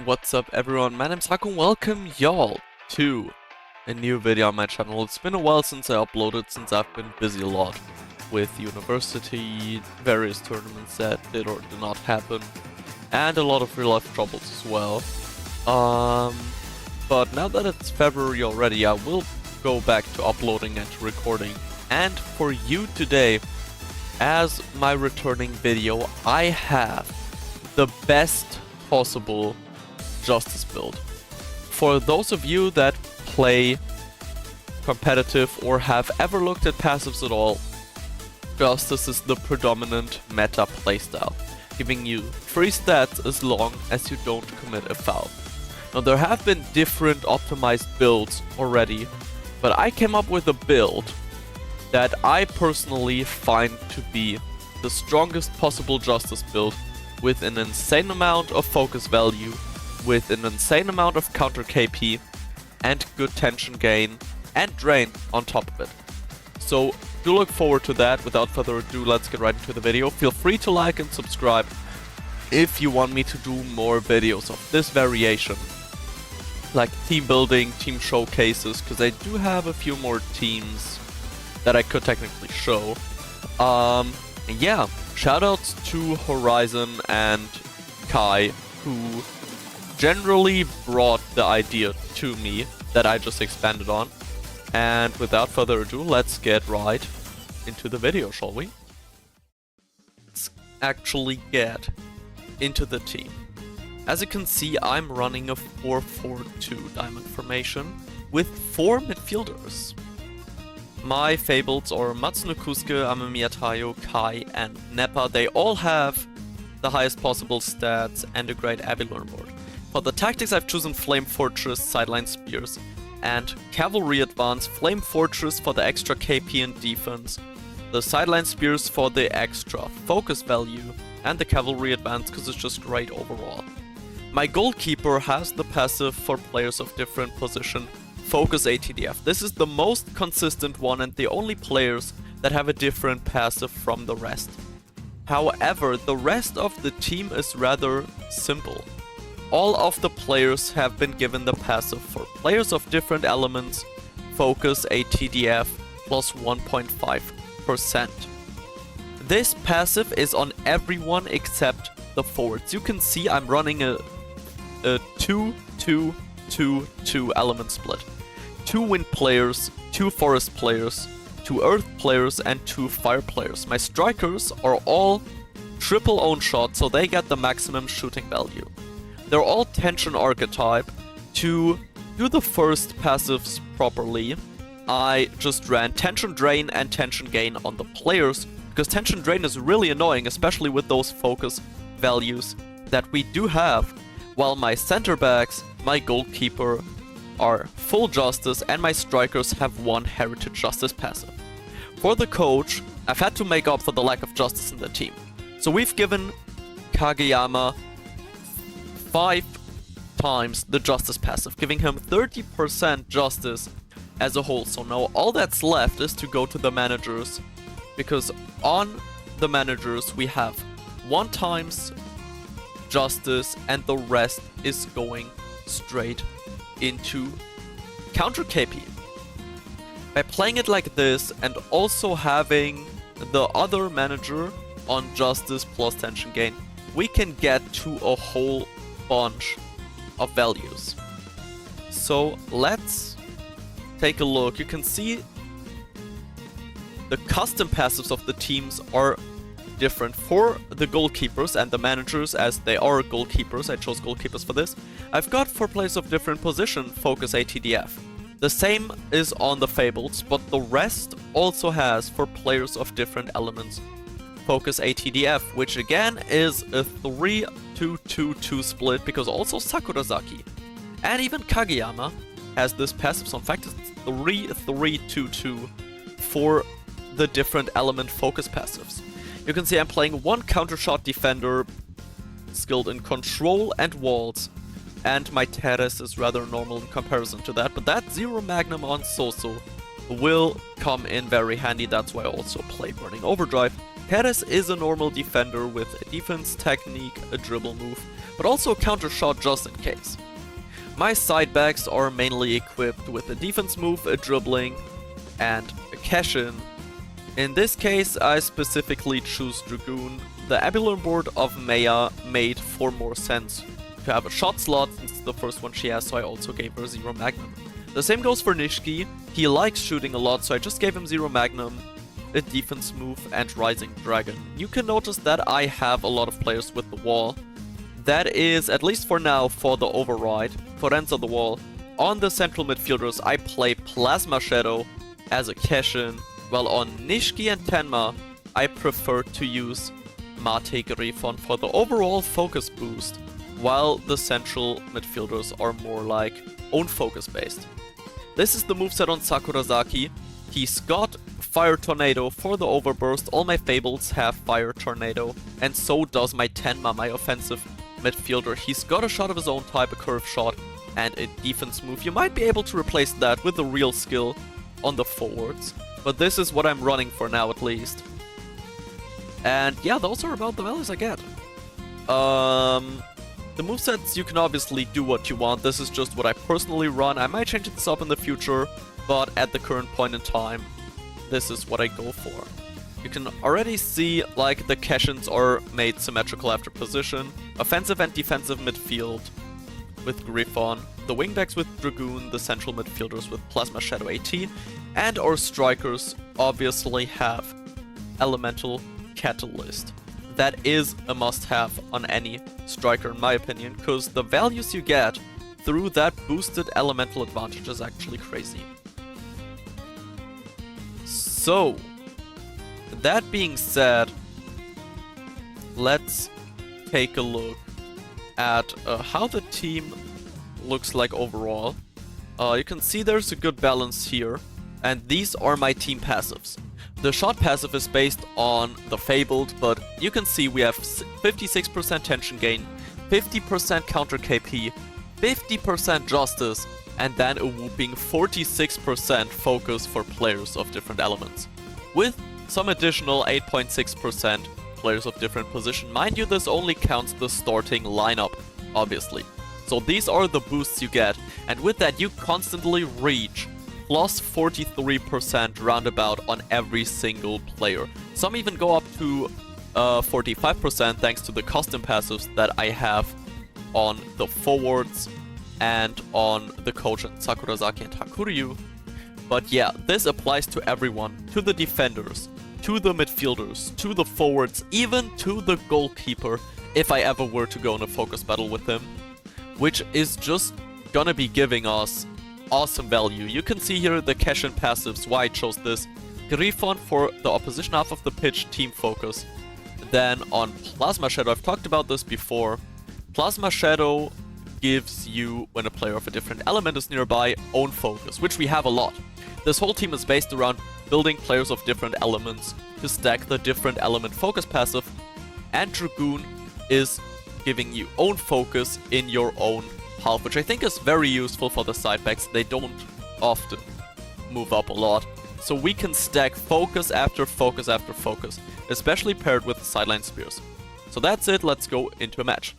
What's up everyone, my name's Haku and welcome y'all to a new video on my channel. It's been a while since I uploaded, since I've been busy a lot with university, various tournaments that did or did not happen, and a lot of real life troubles as well. But now that it's February already, I will go back to uploading and to recording. And for you today, as my returning video, I have the best possible Justice build. For those of you that play competitive or have ever looked at passives at all, Justice is the predominant meta playstyle, giving you free stats as long as you don't commit a foul. Now there have been different optimized builds already, but I came up with a build that I personally find to be the strongest possible Justice build, with an insane amount of focus value, with an insane amount of counter KP, and good tension gain and drain on top of it. So do look forward to that. Without further ado, let's get right into the video. Feel free to like and subscribe if you want me to do more videos of this variation, like team building, team showcases, because I do have a few more teams that I could technically show. And yeah, shoutouts to Horizon and Kai, who generally brought the idea to me that I just expanded on. And without further ado, let's get right into the video, shall we? Let's actually get into the team. As you can see, I'm running a 4-4-2 diamond formation with 4 midfielders. My fables are Matsuno Kusuke, Amemiya Tayo, Kai, and Neppa. They all have the highest possible stats and a great Abby learnboard. For the tactics, I've chosen Flame Fortress, Sideline Spears, and Cavalry Advance. Flame Fortress for the extra KP and defense, the Sideline Spears for the extra focus value, and the Cavalry Advance because it's just great overall. My goalkeeper has the passive for players of different position, Focus ATDF. This is the most consistent one and the only players that have a different passive from the rest. However, the rest of the team is rather simple. All of the players have been given the passive for players of different elements, Focus ATDF plus 1.5%. This passive is on everyone except the forwards. You can see I'm running a 2-2-2-2 element split. 2 wind players, 2 forest players, 2 earth players, and 2 fire players. My strikers are all triple own shot, so they get the maximum shooting value. They're all tension archetype. To do the first passives properly, I just ran tension drain and tension gain on the players, because tension drain is really annoying, especially with those focus values that we do have, while my center backs, my goalkeeper, are full justice, and my strikers have 1 heritage justice passive. For the coach, I've had to make up for the lack of justice in the team. So we've given Kageyama 5 times the justice passive, giving him 30% justice as a whole. So now all that's left is to go to the managers, because on the managers we have 1 times justice and the rest is going straight into counter KP. By playing it like this and also having the other manager on justice plus tension gain, we can get to a whole bunch of values. So let's take a look. You can see the custom passives of the teams are different. For the goalkeepers and the managers, as they are goalkeepers, I chose goalkeepers for this, I've got for players of different position, Focus ATDF. The same is on the fables, but the rest also has for players of different elements, Focus ATDF, which again is a 3-2-2-2 split, because also Sakurazaki and even Kageyama has this passive, so in fact it's 3-3-2-2 for the different element focus passives. You can see I'm playing 1 counter shot defender, skilled in control and walls, and my Teres is rather normal in comparison to that, but that 0 Magnum on Soso will come in very handy. That's why I also play Burning Overdrive, Keres is a normal defender with a defense technique, a dribble move, but also a counter shot just in case. My side backs are mainly equipped with a defense move, a dribbling, and a cash-in. In this case, I specifically choose Dragoon. The Abilene board of Maya made for more sense to have a shot slot since it's the first one she has, so I also gave her Zero Magnum. The same goes for Nishiki. He likes shooting a lot, so I just gave him Zero Magnum, a defense move, and Rising Dragon. You can notice that I have a lot of players with the wall. That is, at least for now, for the override, Forenza the wall. On the central midfielders, I play Plasma Shadow as a cash-in, while on Nishiki and Tenma, I prefer to use Mate Griffon for the overall focus boost, while the central midfielders are more like own focus based. This is the moveset on Sakurazaki. He's got Fire Tornado for the overburst. All my Fables have Fire Tornado, and so does my Tenma, my offensive midfielder. He's got a shot of his own type, a curve shot, and a defense move. You might be able to replace that with a real skill on the forwards, but this is what I'm running for now at least. And yeah, those are about the values I get. The movesets, you can obviously do what you want. This is just what I personally run. I might change this up in the future, but at the current point in time, this is what I go for. You can already see, like, the cash-ins are made symmetrical after position. Offensive and defensive midfield with Griffon. The wingbacks with Dragoon, the central midfielders with Plasma Shadow AT, and our strikers obviously have Elemental Catalyst. That is a must-have on any striker in my opinion, because the values you get through that boosted elemental advantage is actually crazy. So, that being said, let's take a look at how the team looks like overall. You can see there's a good balance here, and these are my team passives. The shot passive is based on the Fabled, but you can see we have 56% tension gain, 50% counter KP, 50% justice, and then a whooping 46% focus for players of different elements, with some additional 8.6% players of different position. Mind you, this only counts the starting lineup, obviously. So these are the boosts you get, and with that you constantly reach plus 43% roundabout on every single player. Some even go up to 45% thanks to the custom passives that I have on the forwards and on the coach and Sakurazaki and Hakuryu. But yeah, this applies to everyone, to the defenders, to the midfielders, to the forwards, even to the goalkeeper, if I ever were to go in a focus battle with him, which is just gonna be giving us awesome value. You can see here the cash-in passives, why I chose this. Griffon for the opposition half of the pitch, team focus. Then on Plasma Shadow, I've talked about this before. Plasma Shadow gives you, when a player of a different element is nearby, own focus, which we have a lot. This whole team is based around building players of different elements to stack the different element focus passive, and Dragoon is giving you own focus in your own half, which I think is very useful for the side backs. They don't often move up a lot, so we can stack focus after focus after focus, especially paired with sideline spears. So that's it, let's go into a match.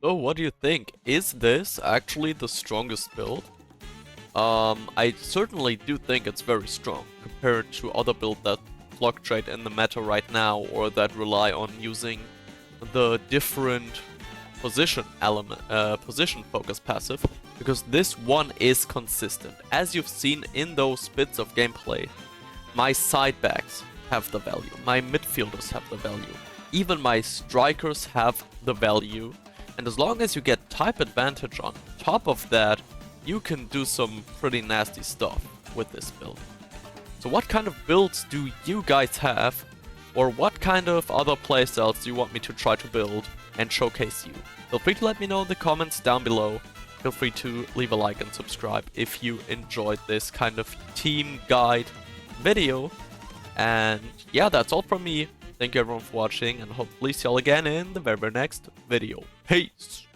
So what do you think? Is this actually the strongest build? I certainly do think it's very strong compared to other builds that fluctuate in the meta right now or that rely on using the different position focus passive, because this one is consistent. As you've seen in those bits of gameplay, my side backs have the value, my midfielders have the value, even my strikers have the value, and as long as you get type advantage on top of that, you can do some pretty nasty stuff with this build. So what kind of builds do you guys have? Or what kind of other playstyles do you want me to try to build and showcase you? Feel free to let me know in the comments down below. Feel free to leave a like and subscribe if you enjoyed this kind of team guide video. And yeah, that's all from me. Thank you everyone for watching, and hopefully see y'all again in the very next video. Peace!